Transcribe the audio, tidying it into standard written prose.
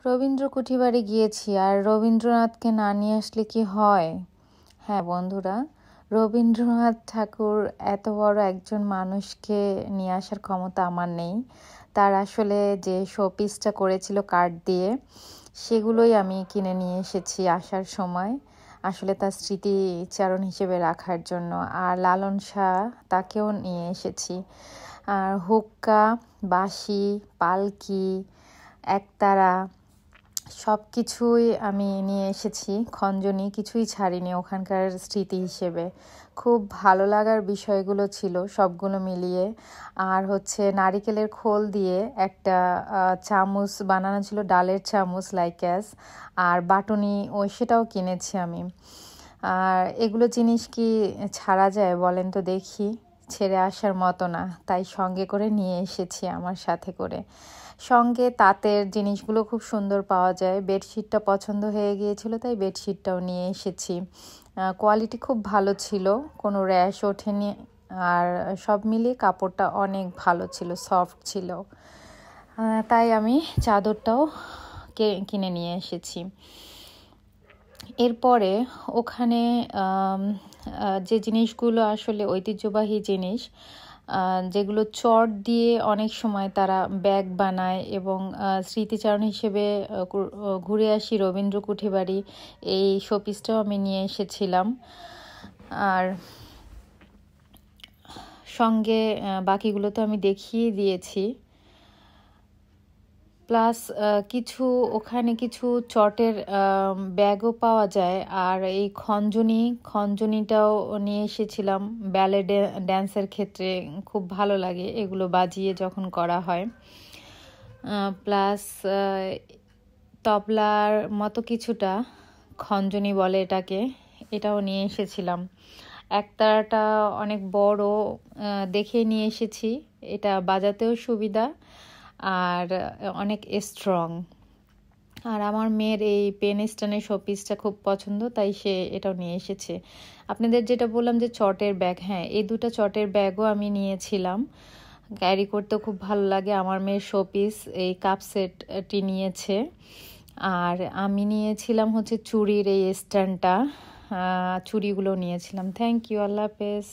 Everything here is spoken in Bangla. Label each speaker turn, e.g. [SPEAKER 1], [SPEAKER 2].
[SPEAKER 1] রবীন্দ্র কুঠিবাড়ি গিয়েছি, আর রবীন্দ্রনাথকে না নিয়ে আসলে কি হয়? হ্যাঁ বন্ধুরা, রবীন্দ্রনাথ ঠাকুর এত বড় একজন মানুষকে নিয়ে আসার ক্ষমতা আমার নেই। তার আসলে যে শোপিসটা করেছিল কাঠ দিয়ে, সেগুলোই আমি কিনে নিয়ে এসেছি আসার সময়, আসলে তার স্মৃতিচারণ হিসেবে রাখার জন্য। আর লালন শাহ, তাকেও নিয়ে এসেছি। আর হুক্কা, বাঁশি, পালকি, একতারা, সব কিছুই আমি নিয়ে এসেছি। খঞ্জনি কিছুই ছাড়িনি ওখানকার স্মৃতি হিসেবে। খুব ভালো লাগার বিষয়গুলো ছিল সবগুলো মিলিয়ে। আর হচ্ছে নারিকেলের খোল দিয়ে একটা চামচ বানানো ছিল, ডালের চামচ লাইক আর বাটুনি সেটাও কিনেছি আমি। আর এগুলো জিনিস কি ছাড়া যায় বলেন তো দেখি? ছেড়ে আসার মতো না, তাই সঙ্গে করে নিয়ে এসেছি আমার সাথে করে। সঙ্গে তাঁতের জিনিসগুলো খুব সুন্দর পাওয়া যায়। বেডশিটটা পছন্দ হয়ে গিয়েছিল, তাই বেডশিটটাও নিয়ে এসেছি। কোয়ালিটি খুব ভালো ছিল, কোনো র্যাশ ওঠেনি। আর সব মিলিয়ে কাপড়টা অনেক ভালো ছিল, সফট ছিল। তাই আমি চাদরটাও কিনে নিয়ে এসেছি। এরপরে ওখানে যে জিনিসগুলো আসলে ঐতিহ্যবাহী জিনিস, যেগুলো চট দিয়ে অনেক সময় তারা ব্যাগ বানায়, এবং স্মৃতিচারণ হিসেবে ঘুরে আসি রবীন্দ্র কুঠিবাড়ি, এই শোপিসটাও আমি নিয়ে এসেছিলাম। আর সঙ্গে বাকিগুলো তো আমি দেখিয়ে দিয়েছি। প্লাস ওখানে কিছু চটের ব্যাগও পাওয়া যায়। আর এই খঞ্জনিটাও নিয়ে এসেছিলাম। ব্যালে ড্যান্সের ক্ষেত্রে খুব ভালো লাগে এগুলো বাজিয়ে যখন করা হয়। প্লাস তবলার মতো কিছুটা, খঞ্জনি বলে এটাকে, এটাও নিয়ে এসেছিলাম। একতারাটা অনেক বড় দেখে নিয়ে এসেছি, এটা বাজাতেও সুবিধা আর অনেক স্ট্রং। আর আমার মেয়ের এই পেন স্ট্যান্ডের শোপিসটা খুব পছন্দ, তাই সে এটাও নিয়ে এসেছে। আপনাদের যেটা বললাম যে চটের ব্যাগ, হ্যাঁ এই দুটো চটের ব্যাগও আমি নিয়েছিলাম। ক্যারি করতেও খুব ভালো লাগে। আমার মেয়ের শোপিস এই কাপ সেটটি নিয়েছে। আর আমি নিয়েছিলাম হচ্ছে চুড়ির এই স্ট্যান্ডটা, চুড়িগুলো নিয়েছিলাম। থ্যাংক ইউ, আল্লাহ হাফেজ।